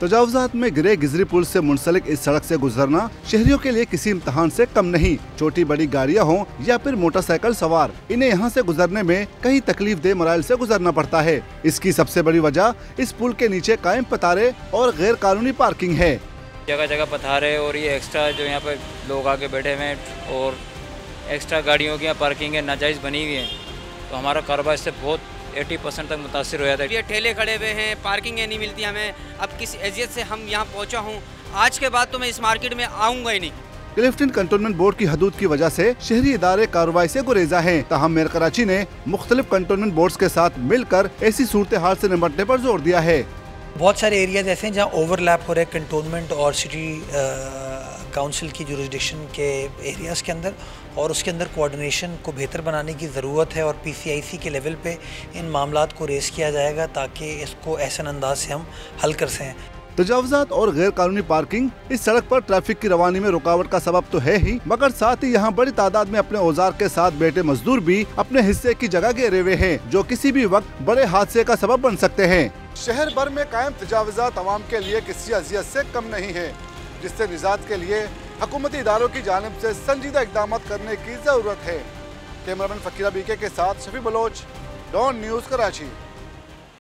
तजावुजात में गिरे गिजरी पुल से मुंसलिक इस सड़क से गुजरना शहरियों के लिए किसी इम्तहान से कम नहीं। छोटी बड़ी गाड़ियां हों या फिर मोटरसाइकिल सवार, इन्हें यहां से गुजरने में कई तकलीफ दे मराइल से गुजरना पड़ता है। इसकी सबसे बड़ी वजह इस पुल के नीचे कायम पतारे और गैर कानूनी पार्किंग है। जगह जगह पथारे और ये एक्स्ट्रा जो यहाँ पर लोग आके बैठे हुए हैं और एक्स्ट्रा गाड़ियों की पार्किंग है नाजायज़ बनी हुई है, तो हमारा कारोबार इससे बहुत 80% तक मुतासिर हो जाता है। ये ठेले खड़े हुए हैं, पार्किंग नहीं मिलती हमें। अब किस एजियत से हम यहाँ पहुँचा हूँ, आज के बाद तो मैं इस मार्केट में आऊँगा ही नहीं। क्लिफ्टन कंटोनमेंट बोर्ड की हदूद की वजह से शहरी इदारे कार्रवाई से गुरेजा हैं। ताहम मेयर कराची ने मुख्तलिफ कंटोनमेंट बोर्ड्स के साथ मिलकर ऐसी सूरत हाल से निपटने पर जोर दिया है। बहुत सारे एरियाज ऐसे हैं जहाँ ओवरलैप हो रहे हैं कंटोनमेंट और सिटी काउंसिल की जुरिसडिक्शन के एरियाज़ के अंदर, और उसके अंदर कोऑर्डिनेशन को बेहतर बनाने की ज़रूरत है और PCIC के लेवल पे इन मामलात को रेज़ किया जाएगा ताकि इसको ऐसे अंदाज से हम हल कर सकें। तजावुजात और गैर कानूनी पार्किंग इस सड़क पर ट्रैफिक की रवानी में रुकावट का सबब तो है ही, मगर साथ ही यहाँ बड़ी तादाद में अपने औजार के साथ बैठे मजदूर भी अपने हिस्से की जगह घेरे हुए हैं, जो किसी भी वक्त बड़े हादसे का सबब बन सकते हैं। शहर भर में कायम तजावुजात अवाम के लिए किसी अजियत से कम नहीं है, जिससे निजात के लिए हुकूमती इदारों की जानिब से संजीदा इक़दाम करने की जरूरत है। कैमरामैन फकीरा बीके के साथ शफी बलोच, डॉन न्यूज़ कराची।